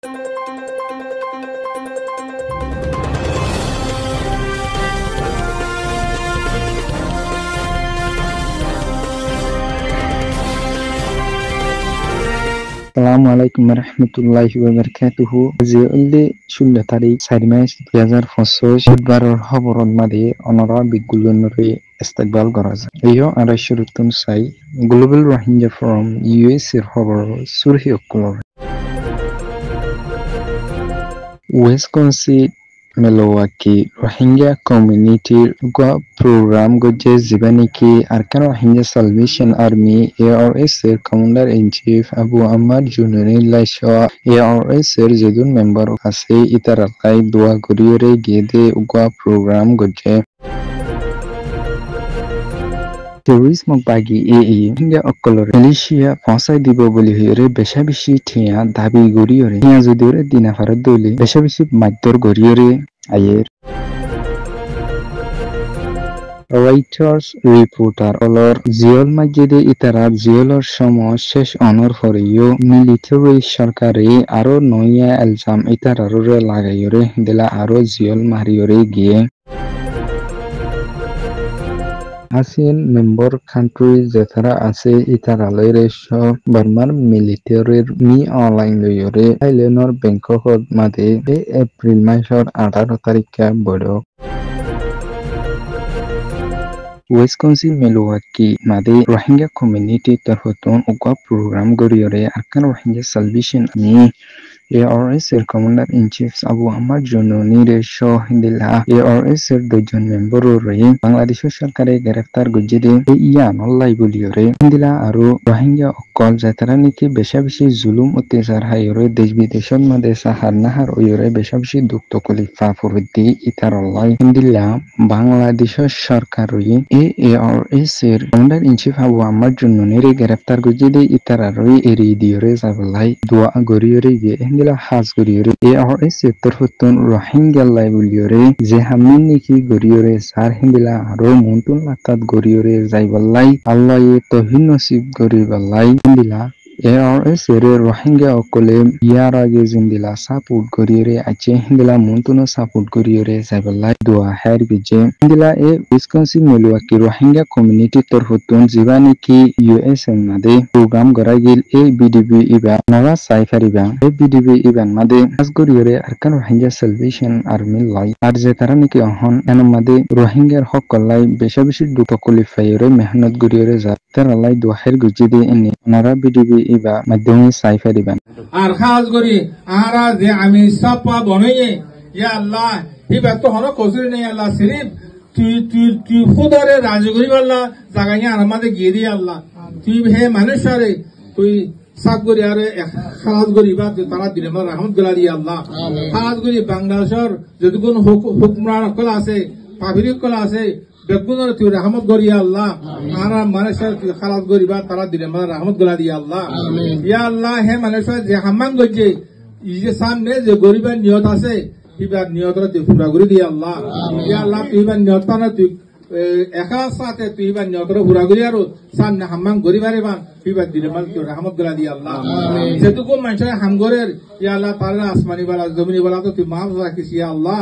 Assalamualaikum warahmatullahi wabarakatuh. Zi'ulli 16 তারিখ 4 মাস 2025 বুধবারের খবরত মাঝে অনরা বিগুলনরে ইস্তেকবাল করা যায়। ইয়ো আরা শুরুতুন সাই গ্লোবাল রোহিঙ্গা ফোরাম ইউএস এর খবর সুরহি অকুলর Wisconsin Milwaukee Rohingya community program gojje zibaniki Arkan Rohingya Salvation Army ARS এর কমান্ডার ইন চিফ আবু আম্মার জুনিয়র লাইশা ARS এর যেজন মেম্বার আছে ইতারালাই দোয়া করিয়ে গিয়ে উগা প্রোগ্রাম গজে Terrorism bagi hingga okolor Malaysia ফসাই দিব বলি হইরে বেশা বেশি ঠিয়া দাবি গরিয়রে ঠিয়া যদি ওরে দিনা ফারত দইলে বেশা বেশি মাধ্যর গরিয়রে আয়ের Reuters reporter olor জিয়ল মাজিদে ইতারা জিয়লর সময় শেষ অনর হরিও মিলিটারি সরকারে আরো নয়া এলজাম ইতারারে লাগাইরে দিলা আরো জিয়ল মারিয়রে গিয়ে ASEAN member country jetara ase itaralere sab Burmar military mi online loyore Thailandor Bangkok made April masor 18 tarikha bodo Wisconsin Milwaukee made Rohingya community tarhotun uga program goriyore Arkan Rohingya Salvation Army ARS এর commander in chief Abu আম্মার junior ratio হিন্দিলা ARS এর দুজন member রয়ে বাংলাদেশ সরকারে গ্রেফতার গজিদে ইয়ান অল্লাই বলিয়রে হিন্দিলা আরো রোহিঙ্গা অকল যাতারা নাকি বেশা বেশি জুলুম অত্যাচার হাইরে দেশ বিদেশের মধ্যে সাহার নাহার ওয়রে বেশা বেশি দুঃখ কলিফা ফুরুদ্দি ইতার অল্লাই হিন্দিলা বাংলাদেশ সরকার রয়ে ARS এর কমান্ডার ইন চিফ আবু আম্মার জুনিয়র গ্রেফতার গজিদে ইতারা রয়ে এরিয়ে দিয়রে যাবলাই দোয়া গরিয়রে গিয়ে হাজ গরিয়রে ARS এর হতন রোহিঙ্গা লাই বলিয়রে যে হামিন নাকি গরিয়রে সার হিন্দিলা আরো মন্তুন লাকাত গরিয়রে যাইবাল্লাই আল্লাহ তহিন নসিব গরিবাল্লাই হিন্দিলা ARS এর রোহিঙ্গা অকলে ইয়ার আগে জিন্দিলা সাপোর্ট গরিয়রে আছে হিন্দিলা মন্তুন সাপোর্ট গরিয়রে যাইবাল্লাই দোয়া হার গজে হিন্দিলা Wisconsin Milwaukee রোহিঙ্গা কমিউনিটি তর হতন জীবানি কি US এর মাদে প্রোগ্রাম করা গেল BDB ইবা নওয়া সাইফারিবা BDB ইবান মাদে আজ গরিয়রে আরকান রোহিঙ্গা সালভেশন আর্মি লাই আর যে তারা নাকি অহন এন মাদে রোহিঙ্গার হক লাই বেশা বেশি দুঃখ কলিফাইরে মেহনত গরিয়রে যা তারা লাই দোয়া হার গজে দে এনে নরা BDB ইবা মাধ্যমে সাইফারিবান আর খাস করি আরা যে আমি সাপা বনাইয়ে ইয়া আল্লাহ ইবা তো হন কসরি নেই আল্লাহ সিরিফ তুই খুদারে রাজি করি আল্লাহ জাগাইয়া আমাদের গিয়ে দিয়ে আল্লাহ তুই হে মানুষারে তুই সাক করি আরে খাস করি বা তারা দিলে আমার রহমত গুলা দিয়ে আল্লাহ খাস করি বাংলাদেশের যতগুণ হুকমরান কল আছে পাভিরিক কল আছে বেগুনের তুই রহমত করিয়া আল্লাহ আর মানুষের তুই খালাস করিবা তারা দিলে আমার রহমত গুলা দিয়ে আল্লাহ ইয়া আল্লাহ হে মানুষের যে হাম্মান করছে এই যে সামনে যে গরিবের নিয়ত আছে ইবার নিয়তরা তুই পুরা করে দিয়ে আল্লাহ ইয়া আল্লাহ তুই ইবার নিয়তটা না তুই একা সাথে তুই ইবার নিয়তরা পুরা করি আর সামনে হাম্মান গরিবারে বান ইবার দিলে মাল তুই রহমত গুলা দিয়ে আল্লাহ যেটুকু মানুষের হামগরের ইয়া আল্লাহ তারা আসমানি বালা জমিনি বালা তো তুই মাফ রাখিস ইয়া আল্লাহ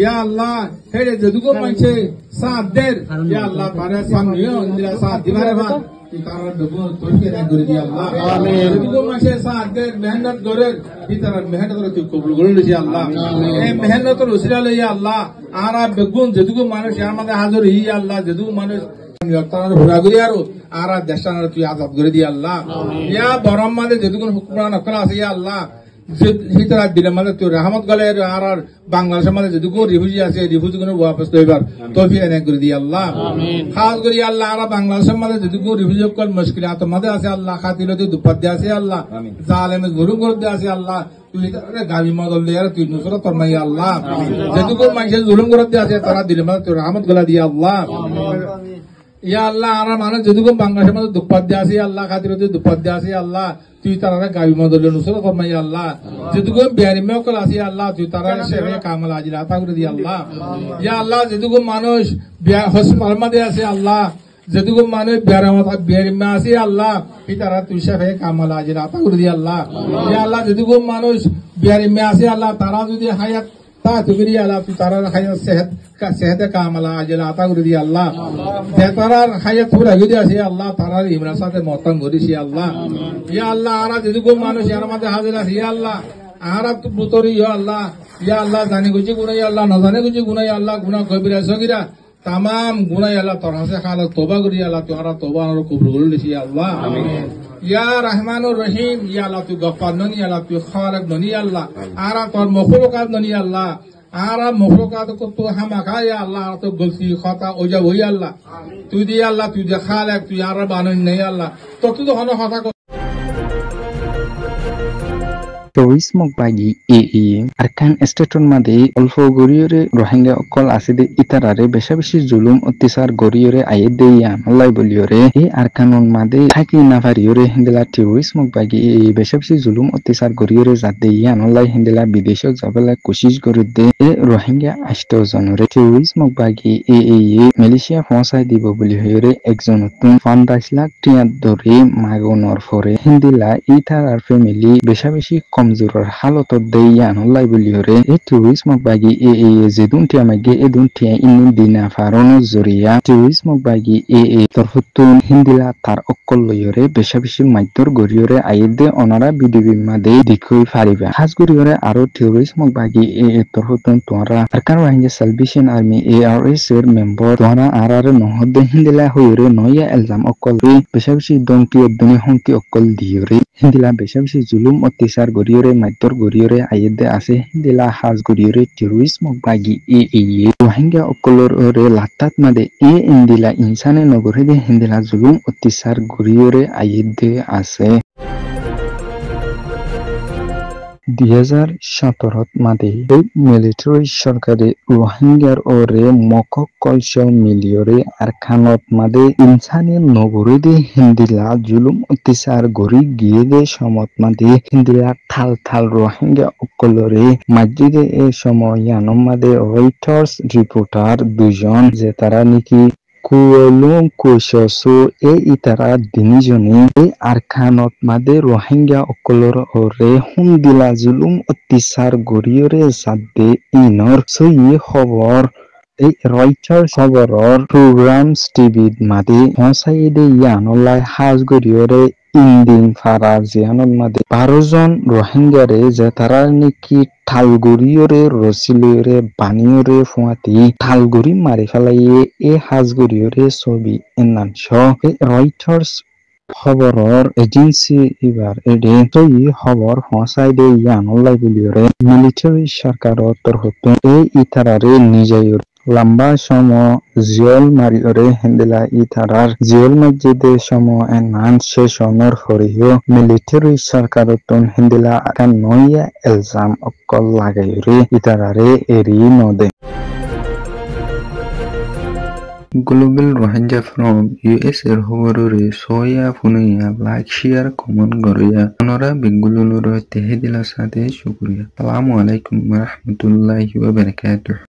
ইয়া আল্লাহ হে যেটুকু মানুষের সাথ দের ইয়া আল্লাহ তারা সামনেও ইন্দিরা সাথ দিবারে বান তারা ডবল তোকে না করে দিয়ে আল্লাহ যেটুকু মানুষের সাথ দের মেহনত করে ইতারা মেহনত করে তুই কবুল করে নিস আল্লাহ এই মেহনতের উসিলা লইয়া আল্লাহ আর বেগুন যেটুকু মানুষ আমাদের হাজির ইয়া আল্লাহ যেটুকু মানুষ ঘোরা ঘুরি আর দেশান তুই আজাদ করে দিয়ে আল্লাহ ইয়া বরম মাঝে যেটুকু হুকুমরা নকল আছে ইয়া আল্লাহ হিতরা দিলে মানে তুই রহমত গলে আর বাংলাদেশের মাঝে যেটুকু রিফিউজি আছে রিফিউজি গুলো ওয়াপস লইবার তৌফিক এনে করে দিয়ে আল্লাহ খাস করি আল্লাহ আর বাংলাদেশের মাঝে যেটুকু রিফিউজি কল মুশকিলাত মাঝে আছে আল্লাহ খাতিলে তুই দুপাত দিয়ে আছে আল্লাহ জালেমে জুলুম করে দিয়ে আছে আল্লাহ তুই গাবি মদল দিয়ে তুই নুসরত ফরমাই আল্লাহ যেটুকু মানুষের জুলুম করে দিয়ে আছে তারা দিলে মানে তুই রহমত গলা দিয়ে আল্লাহ ইয়া আল্লাহ আর মানুষ যেটুকু বাংলাদেশের মধ্যে দুপাত দিয়ে আছে আল্লাহ খাতিলে তুই দুপাত দিয়ে আছে আল্লাহ তুই তারা গাবি মদল নুসরত ফরমাই আল্লাহ যেটুকু বিহারি মেকল আছে আল্লাহ তুই তারা সেরে কামাল আজিল আতা করে দিয়ে আল্লাহ ইয়া আল্লাহ যেটুকু মানুষ হসপিটাল মধ্যে আছে আল্লাহ যেটুকু মানুষ বেরমা আছে আল্লাহ তারা তুই সাফে কামাল আজির আতা করে দিয়ে আল্লাহ আল্লাহ যেটুকু মানুষ বেরমা আছে আল্লাহ তারা যদি হায়াত তা তুই আল্লাহ তুই তারা হায়াত সেহতে কামাল আজির আতা করে দিয়ে আল্লাহ যে তারার হায়াত পুরা গিয়ে আছে আল্লাহ তারার ইমরান সাথে মতন করেছি আল্লাহ আল্লাহ আর যেটুকু মানুষ এর মধ্যে হাজির আছে আল্লাহ আহারা তো বুতরি আল্লাহ আল্লাহ জানি গুজি গুনাই আল্লাহ না জানে গুজি গুনাই আল্লাহ গুনা কবিরা সগিরা তামাম গুনাই আল্লাহ তোর হাসে খালা তোবা করি আল্লাহ তোরা তোবা আর কবুল দিছি আল্লাহ ইয়া রহমানুর রহিম আল্লাহ তুই গফফার ননি আল্লাহ তুই খালিক ননি আল্লাহ আরা তোর মখলুকাত ননি আল্লাহ আরা মখলুকাত কো তো হামাকা আল্লাহ তো গলতি খতা ওজা হই আল্লাহ তুই দি আল্লাহ তুই যে খালিক তুই আর বানন নাই আল্লাহ তো তুই তো হন কথা Tourism bagi EE arkan estaton made olfo goriyore rohingya okol aside itarare beshi zulum ottisar goriyore ayede yan Allah boliyore e arkanon made thaki nafariyore hindela tourism bagi EE beshi zulum ottisar goriyore jadde yan Allah hindela bideshok jabala koshish gorudde e rohingya 8 jonore tourism bagi EE Malaysia phonsai dibo boli hoyore ekjon tun 50 lakh tiya dore magonor fore hindela itarar family beshi কমজোৰৰ হালতত Dewan হলাই বুলিহৰে এই টুৰিজমক বাগি যেদুন টিয়া মাগে এদুন টিয়া ইনি দিনা ফাৰনো জৰিয়া টুৰিজমক বাগি তৰফতুন হিন্দিলা তাৰ অকল লয়ৰে বেছি মাধ্যৰ গৰিয়ৰে আইদে অনাৰা বিডিবি মাদে দিখৈ ফাৰিবা হাজ গৰিয়ৰে আৰু টুৰিজমক বাগি তৰফতুন তোৰা আৰকান ৱাহিঞ্জে সালভেশন আৰ্মি ARS এর মেম্বার তোৰা আৰাৰ নহদে হিন্দিলা হৈৰে নয়া এলজাম অকল বেছি দংকি অদনি হংকি অকল দিয়ৰে হিন্দিলা বেছি জুলুম অত্যাচাৰ গৰিয়ৰে মাধ্যৰ গৰিয়ৰে আইদে আছে হিন্দিলা হাজ গৰিয়ৰে টুৰিজমক বাগি রোহিঙ্গা অকলর লাতাত মাদে ইন্দিলা ইনসানে নগরে দে হিন্দিলা জুলুম অত্যাচার গরিয়রে আইদে আছে 2017 মাদে মিলিটারি সরকারে রোহিঙ্গার ওরে মকক কলস মিলিয়রে আরখানত মাদে ইনসানে নগরে দে হিন্দিলা জুলুম অত্যাচার গরি গিয়ে দে সমত মাদে হিন্দিলা থাল রোহিঙ্গা অকলরে মাদ্রিদে এ সময় মাদে রয়টার্স রিপোর্টার দুজন যে তারা নাকি কুলুম কুশসু ইতারা দিনিজনে আরখানত মাদে রোহিঙ্গা অকলর ওরে হুমদিলা জুলুম অত্যাচার গরিয়রে জাদে ইনর সই খবর এই রয়টার্স খবরর প্রোগ্রামস টিভিত মাদে পৌঁছাইদে ইয়ানলাই হাজ গরিয়রে ইন্দিন ফারা জিয়ানত মাদে 12 জন রোহিঙ্গারে যে তারা নাকি থালগরিয়রে রসিলরে বানিয়রে ফুয়াতি থালগরি মারি ফেলাইয়ে এ হাজগরিয়রে ছবি এনানস এই রয়টার্স খবরর এজেন্সি এবার এডে তৈ খবর পৌঁছাই দে ইয়ানলাই বুলিয়রে মিলিটারি সরকারর তরফত এই ইতারারে নিজের লম্বা সময় জিয়ল মারিয়রে হেন্দিলা ইতারার জিয়ল মসজিদে সময় এনান শেষনর হরিও মিলিটারি সরকারতন হেন্দিলা আকান নয়া এলজাম অকল লাগাইরে ইতারারে এরি নদে গ্লোবাল রোহিঙ্গা ফ্রম US এর খবররে সোয়া ফুনিয়া লাইক শেয়ার কমেন্ট গরিয়া ওনারা বেগুলুনুর তেহেদিলা সাথে শুকরিয়া আসসালামু আলাইকুম ওয়া রাহমাতুল্লাহি ওয়া বারাকাতুহু।